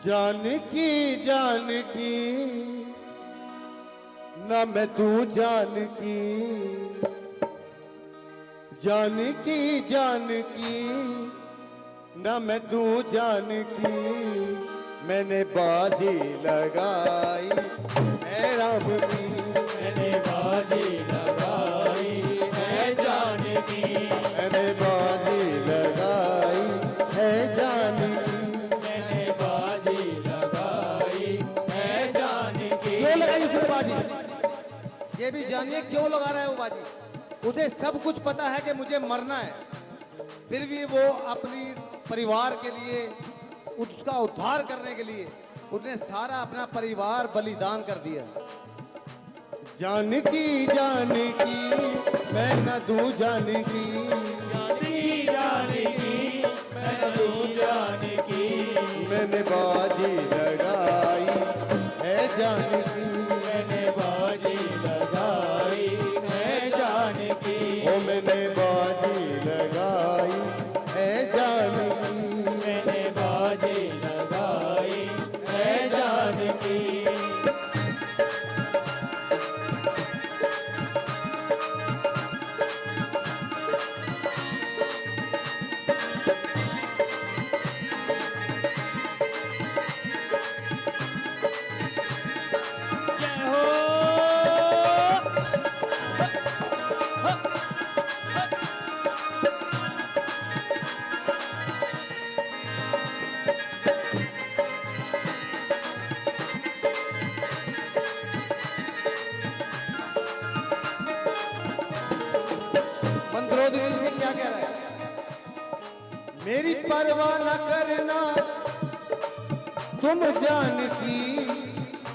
जानकी जानकी ना मैं तू जानकी, जानकी जानकी ना मैं तू जानकी, मैंने बाजी लगाई है राम की, मैंने बाजी लगाई है जानकी, मैंने बाजी लगाई है जानकी, मैंने बाजी लगाई है जानकी। क्यों लगाई उसने बाजी? ये भी जानिए क्यों लगा रहा है वो बाजी। उसे सब कुछ पता है कि मुझे मरना है, फिर भी वो अपनी परिवार के लिए, उसका उद्धार करने के लिए उसने सारा अपना परिवार बलिदान कर दिया। जानकी जानकी मैं न दूं जानकी, जानकी जानकी मैं न दूं जानकी, मैंने बाजी लगाई है जानकी, मैंने बाजी लगाई है जानकी, ओ मैंने बाजी लगाई है जानकी, मैंने बाजी लगाई है जानकी। मंत्रोदरी से क्या कह रहा है? मेरी परवाह न करना तुम जानकी,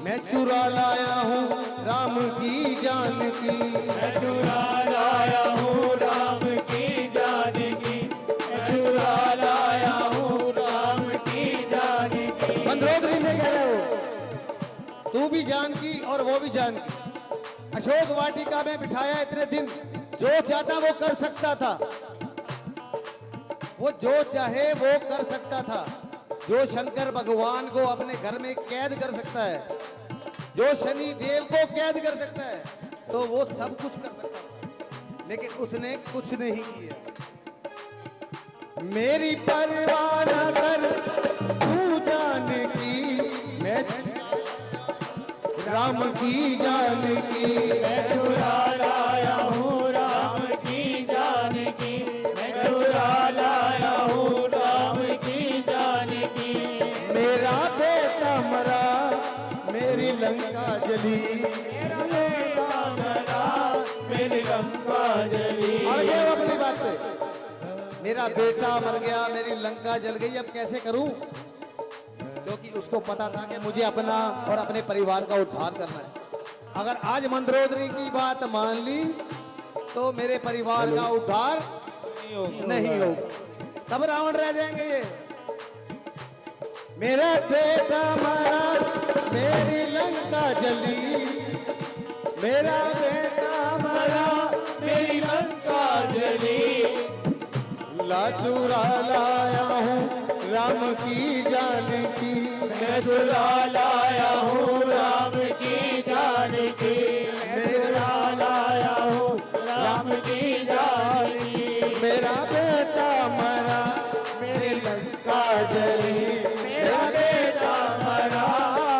मैं चुरा लाया हूँ राम की जानकी, मैं चुरा लाया हूँ राम की जानकी, मैं चुरा लाया हूँ राम की जानकी। मंत्रोदरी से कह रहे हो तू भी जानकी और वो भी जानकी। अशोक वाटिका में बिठाया इतने दिन, जो चाहता वो कर सकता था, वो जो चाहे वो कर सकता था। जो शंकर भगवान को अपने घर में कैद कर सकता है, जो शनि देव को कैद कर सकता है, तो वो सब कुछ कर सकता है, लेकिन उसने कुछ नहीं किया। मेरी परवाह न कर तू जानकी, मैं राम की जानकी, मैं चुरा लाया हूँ राम की जानकी, मैं चुरा लाया हूँ राम की जानकी। मेरा बेटा मरा मेरी लंका जली, मेरा बेटा मरा मेरी लंका जली। अड़ गए वो अपनी बात पे। मेरा बेटा मर गया, मेरी लंका जल गई, अब कैसे करूं? क्योंकि उसको पता था कि मुझे अपना और अपने परिवार का उद्धार करना है। अगर आज मंत्रोदरी की बात मान ली तो मेरे परिवार का उद्धार नहीं होगा, सब रावण रह जाएंगे। ये मेरा बेटा मरा मेरी लंका जली, मेरा बेटा मरा मेरी लंका जली, ला चुरा लाया हूँ राम की जानकी, मैं चुरा लाया हूँ राम की जानकी, मैं चुरा लाया हूँ राम की जानकी। मेरा बेटा मरा मेरी लंका जली, मेरा बेटा मरा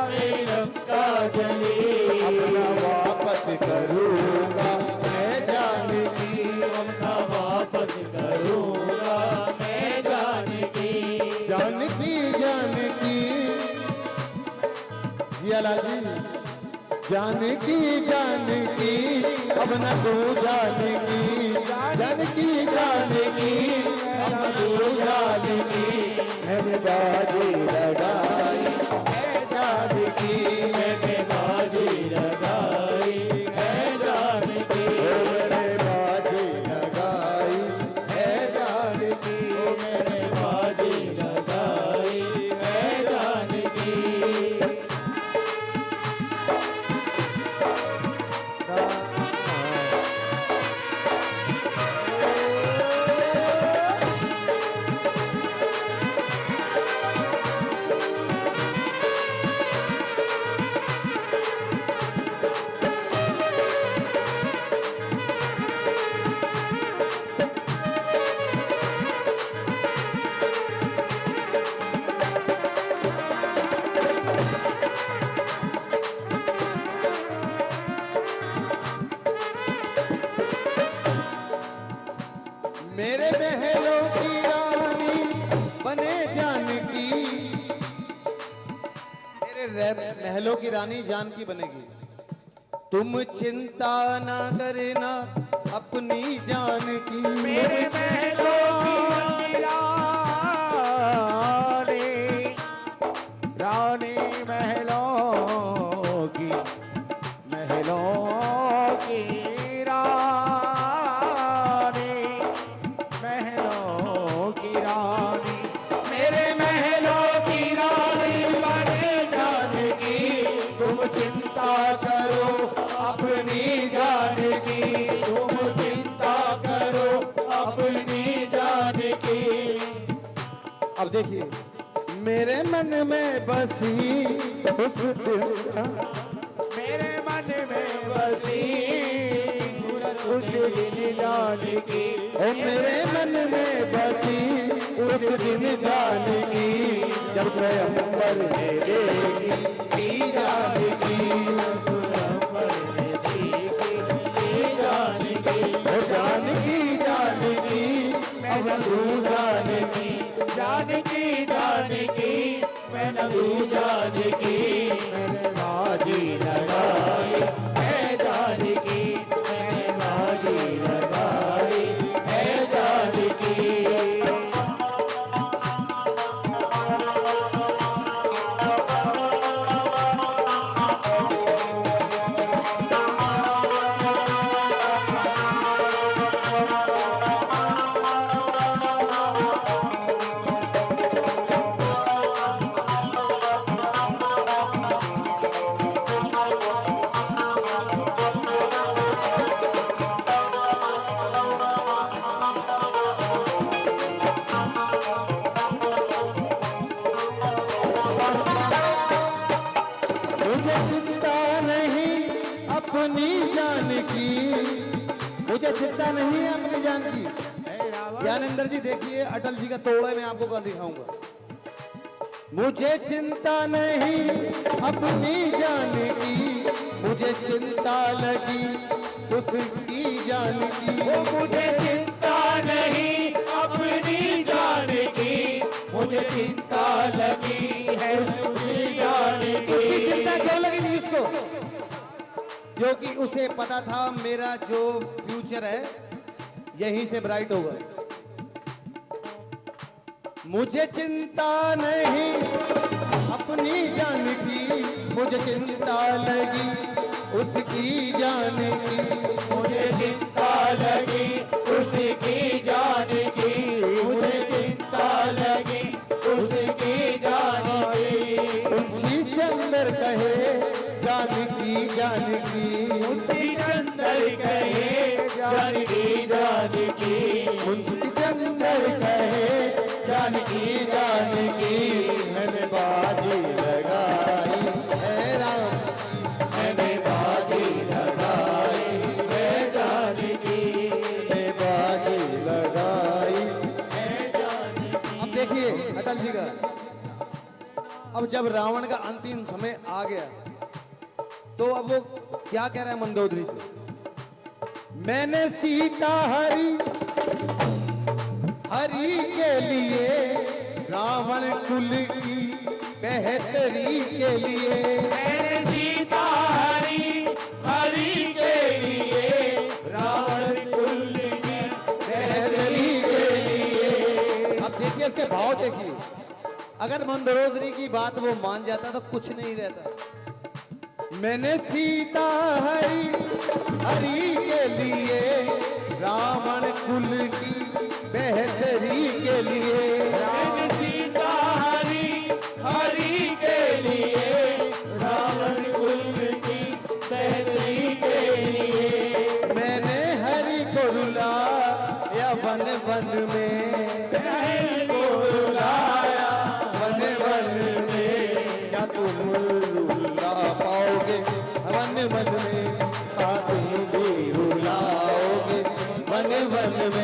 मेरी लंका जली। अपना वापस करूँगा मैं जानकी, अपना वापस करूँगा मैं जानकी। जानकी जानकी जियालाल जी, जानकी जानकी अब न तू जानकी, जानकी जानकी अब न तू जानकी, मैंने बाजी लगाई है जानकी, मैंने बाजी लगाई है जानकी, मैंने बाजी लगाई है जानकी, मैंने बाजी लगाई है जानकी। मेरे महलों की रानी बने जानकी, मेरे महलों की रानी जानकी बनेगी। तुम चिंता ना करना अपनी जान की, मेरे महलों की रानी, रानी महलों की रानी, महलों की रानी, मेरे महलों की रानी बने जानकी। तुम चिंता करो अपनी जान की, तुम चिंता करो अपनी जान की। अब देखिए, मेरे मन में बसी उस दिन, मेरे मन में बसी उस दिन जानकी, ओ मेरे मन में बसी उस दिन जानकी, जब स्वयंवर में देगी की जानकी, ओ जानकी जानकी मैं न तू जानकी, जानकी जानकी मैं न तू जानकी, मैंने बाजी लगाई है जानकी, मैंने बाजी लगाई है जानकी। मुझे चिंता नहीं अपनी जान की, मुझे चिंता नहीं है अपनी जान की। ज्ञानेंद्र जी देखिए, अटल जी का तोड़ा मैं आपको कल दिखाऊंगा। मुझे चिंता नहीं अपनी जान की, मुझे चिंता लगी उसकी जान की, वो मुझे चिंता नहीं अपनी जान की, मुझे चिंता लगी है उसकी जान उसकी की। चिंता क्यों लगी थी इसको? क्योंकि उसे पता था मेरा जो फ्यूचर है यहीं से ब्राइट होगा। मुझे चिंता नहीं अपनी जान की, मुझे चिंता लगी उसकी जान की, मुझे चिंता लगी उसकी जान की, मुझे चिंता लगी उसकी जान की। मुंशी चंदर कहे जानकी जानकी, मुंशी चंदर कहे जानकी जानकी, मुंशी चंदर कहे जानकी जानकी, मैंने बाजी लगाई है राम, मैंने बाजी लगाई है जानकी, मैंने बाजी लगाई। है जानकी। अब देखिए अटल जी का, अब जब रावण का अंतिम समय आ गया तो अब वो क्या कह रहा है मंदोदरी से? मैंने सीता हरी हरी के लिए, रावण कुल की बेहतरी के लिए, मैंने सीता हरी हरी के लिए, रावण कुल की बेहतरी के लिए। अब देखिए इसके भाव देखिए, अगर मंदोदरी की बात वो मान जाता तो कुछ नहीं रहता। मैंने सीता हरी हरी के लिए, रावण कुल की बेहतरी के लिए, मैंने सीता हरी हरी के लिए, रावण कुल की बेहतरी के लिए। मैंने हरि को रुलाया वन वन में, हरि को रुलाया वन वन में, क्या तुम रुला पाओगे वन वन में? क्या तुम भी रुलाओगे वन वन में?